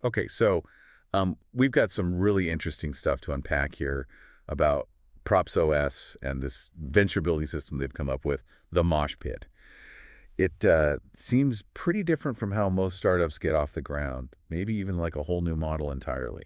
Okay, so we've got some really interesting stuff to unpack here about PropsOS and this venture building system they've come up with, the Mosh Pit. It seems pretty different from how most startups get off the ground, maybe even like a whole new model entirely.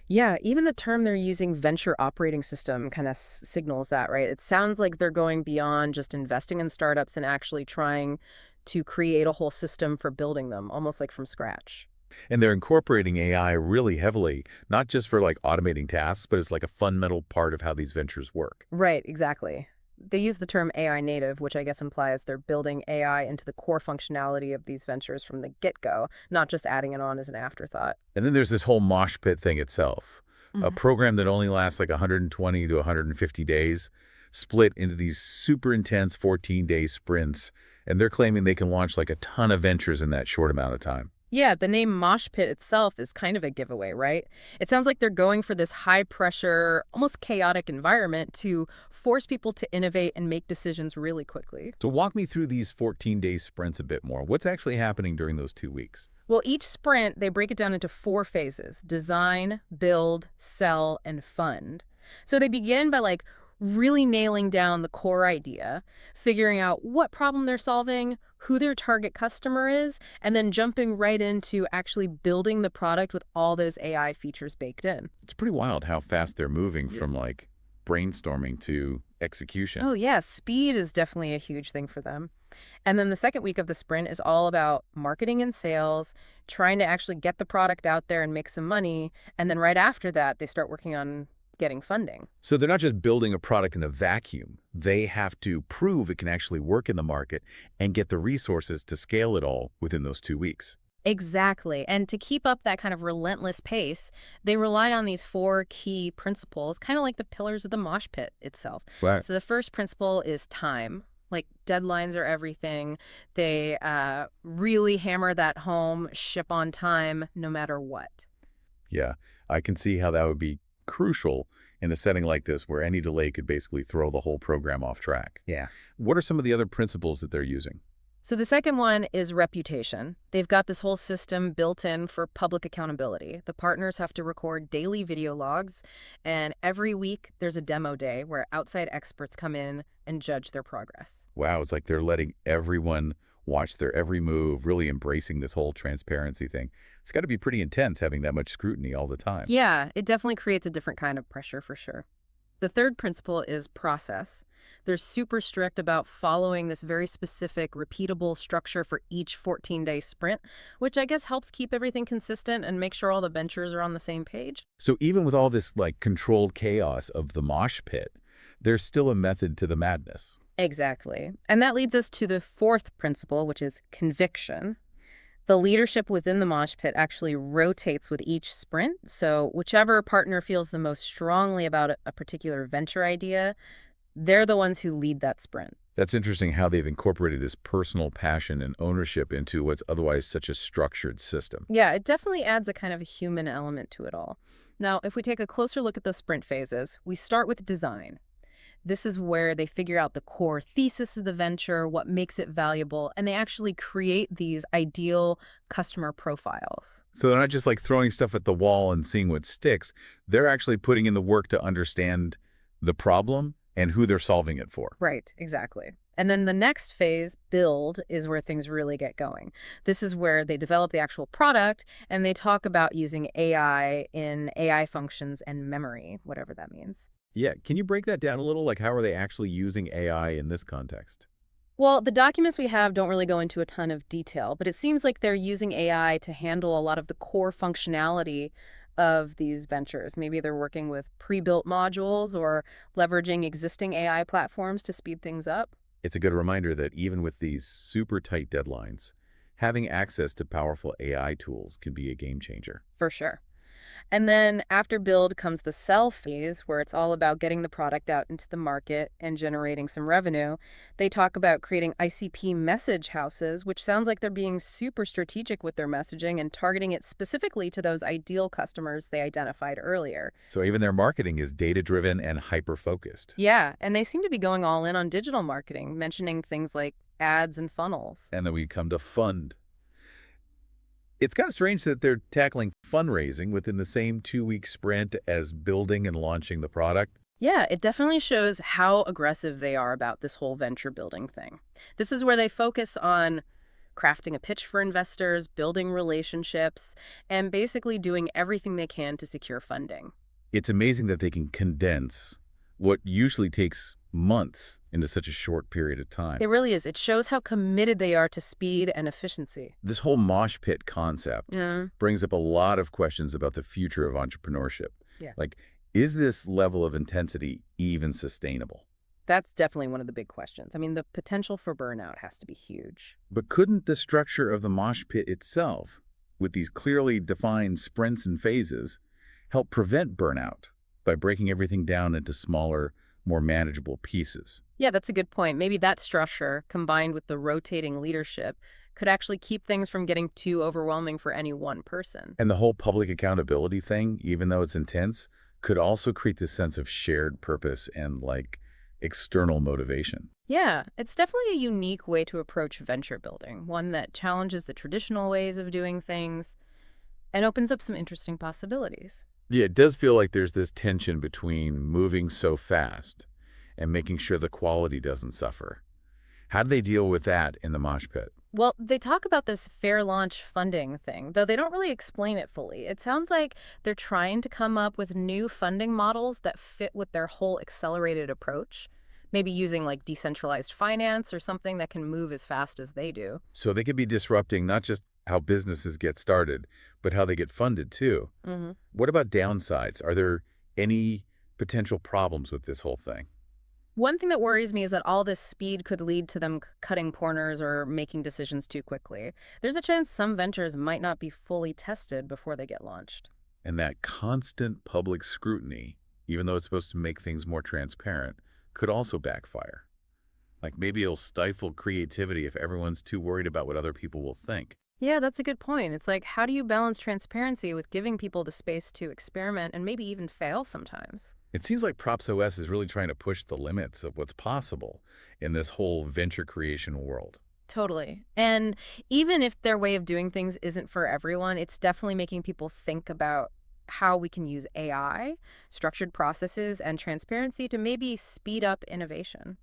Yeah, even the term they're using, venture operating system, kind of signals that, right? It sounds like they're going beyond just investing in startups and actually trying to create a whole system for building them, almost like from scratch. And they're incorporating AI really heavily, not just for like automating tasks, but it's like a fundamental part of how these ventures work. Right, exactly. They use the term AI native, which I guess implies they're building AI into the core functionality of these ventures from the get-go, not just adding it on as an afterthought. And then there's this whole mosh pit thing itself, a Mhm. program that only lasts like 120 to 150 days, split into these super intense 14-day sprints. And they're claiming they can launch like a ton of ventures in that short amount of time. Yeah, the name Mosh Pit itself is kind of a giveaway, right? It sounds like they're going for this high pressure, almost chaotic environment to force people to innovate and make decisions really quickly. So walk me through these 14-day sprints a bit more. What's actually happening during those 2 weeks? Well, each sprint, they break it down into four phases: design, build, sell, and fund. So they begin by really nailing down the core idea, figuring out what problem they're solving, who their target customer is, and then jumping right into actually building the product with all those AI features baked in. It's pretty wild how fast they're moving from like brainstorming to execution. Oh, yeah, speed is definitely a huge thing for them. And then the second week of the sprint is all about marketing and sales, trying to actually get the product out there and make some money. And then right after that, they start working on getting funding. So they're not just building a product in a vacuum. They have to prove it can actually work in the market and get the resources to scale it all within those 2 weeks. Exactly. And to keep up that kind of relentless pace, they rely on these four key principles, kind of like the pillars of the mosh pit itself. Right. So the first principle is time. Like deadlines are everything. They really hammer that home, ship on time, no matter what. Yeah, I can see how that would be crucial in a setting like this where any delay could basically throw the whole program off track. Yeah. What are some of the other principles that they're using? So the second one is reputation. They've got this whole system built in for public accountability. The partners have to record daily video logs, and every week there's a demo day where outside experts come in and judge their progress. Wow, it's like they're letting everyone watch their every move, really embracing this whole transparency thing. It's got to be pretty intense having that much scrutiny all the time. Yeah, it definitely creates a different kind of pressure for sure. The third principle is process. They're super strict about following this very specific, repeatable structure for each 14-day sprint, which I guess helps keep everything consistent and make sure all the ventures are on the same page. So even with all this like controlled chaos of the mosh pit, there's still a method to the madness. Exactly. And that leads us to the fourth principle, which is conviction. The leadership within the mosh pit actually rotates with each sprint. So whichever partner feels the most strongly about a particular venture idea, they're the ones who lead that sprint. That's interesting how they've incorporated this personal passion and ownership into what's otherwise such a structured system. Yeah, it definitely adds a kind of a human element to it all. Now, if we take a closer look at those sprint phases, we start with design. This is where they figure out the core thesis of the venture, what makes it valuable, and they actually create these ideal customer profiles. So they're not just like throwing stuff at the wall and seeing what sticks. They're actually putting in the work to understand the problem and who they're solving it for. Right, exactly. And then the next phase, build, is where things really get going. This is where they develop the actual product and they talk about using AI in AI functions and memory, whatever that means. Yeah, can you break that down a little? Like, how are they actually using AI in this context? Well, the documents we have don't really go into a ton of detail, but it seems like they're using AI to handle a lot of the core functionality of these ventures. Maybe they're working with pre-built modules or leveraging existing AI platforms to speed things up. It's a good reminder that even with these super tight deadlines, having access to powerful AI tools can be a game changer. For sure. And then after build comes the sell phase, where it's all about getting the product out into the market and generating some revenue. They talk about creating ICP message houses, which sounds like they're being super strategic with their messaging and targeting it specifically to those ideal customers they identified earlier. So even their marketing is data-driven and hyper-focused. Yeah, and they seem to be going all in on digital marketing, mentioning things like ads and funnels. And then we come to fund. It's kind of strange that they're tackling fundraising within the same 2-week sprint as building and launching the product. Yeah, it definitely shows how aggressive they are about this whole venture building thing. This is where they focus on crafting a pitch for investors, building relationships, and basically doing everything they can to secure funding. It's amazing that they can condense what usually takes months into such a short period of time. It really is. It shows how committed they are to speed and efficiency. This whole mosh pit concept Yeah. brings up a lot of questions about the future of entrepreneurship. Yeah. Like, is this level of intensity even sustainable? That's definitely one of the big questions. I mean, the potential for burnout has to be huge. But couldn't the structure of the mosh pit itself, with these clearly defined sprints and phases, help prevent burnout by breaking everything down into smaller, more manageable pieces? Yeah, that's a good point. Maybe that structure, combined with the rotating leadership, could actually keep things from getting too overwhelming for any one person. And the whole public accountability thing, even though it's intense, could also create this sense of shared purpose and, like, external motivation. Yeah, it's definitely a unique way to approach venture building, one that challenges the traditional ways of doing things and opens up some interesting possibilities. Yeah, it does feel like there's this tension between moving so fast and making sure the quality doesn't suffer. How do they deal with that in the mosh pit? Well, they talk about this fair launch funding thing, though they don't really explain it fully. It sounds like they're trying to come up with new funding models that fit with their whole accelerated approach, maybe using like decentralized finance or something that can move as fast as they do. So they could be disrupting not just how businesses get started, but how they get funded too. Hmm. What about downsides? Are there any potential problems with this whole thing? One thing that worries me is that all this speed could lead to them cutting corners or making decisions too quickly. There's a chance some ventures might not be fully tested before they get launched. And that constant public scrutiny, even though it's supposed to make things more transparent, could also backfire. Like maybe it'll stifle creativity if everyone's too worried about what other people will think. Yeah, that's a good point. It's like, how do you balance transparency with giving people the space to experiment and maybe even fail sometimes? It seems like PropsOS is really trying to push the limits of what's possible in this whole venture creation world. Totally. And even if their way of doing things isn't for everyone, it's definitely making people think about how we can use AI, structured processes, and transparency to maybe speed up innovation.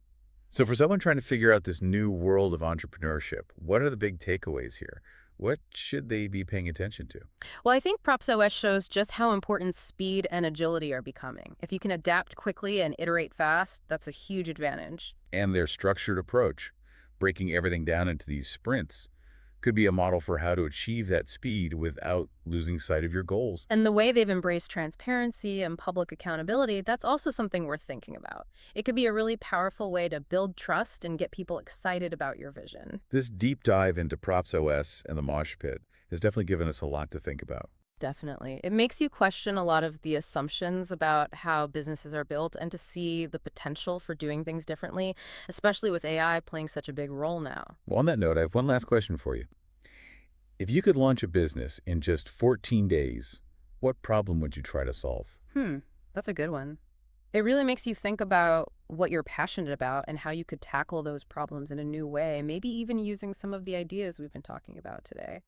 So for someone trying to figure out this new world of entrepreneurship, what are the big takeaways here? What should they be paying attention to? Well, I think PropsOS shows just how important speed and agility are becoming. If you can adapt quickly and iterate fast, that's a huge advantage. And their structured approach, breaking everything down into these sprints, could be a model for how to achieve that speed without losing sight of your goals. And the way they've embraced transparency and public accountability, that's also something worth thinking about. It could be a really powerful way to build trust and get people excited about your vision. This deep dive into PropsOS and the Mosh Pit has definitely given us a lot to think about. Definitely. It makes you question a lot of the assumptions about how businesses are built and to see the potential for doing things differently, especially with AI playing such a big role now. Well, on that note, I have one last question for you. If you could launch a business in just 14 days, what problem would you try to solve? That's a good one. It really makes you think about what you're passionate about and how you could tackle those problems in a new way, maybe even using some of the ideas we've been talking about today.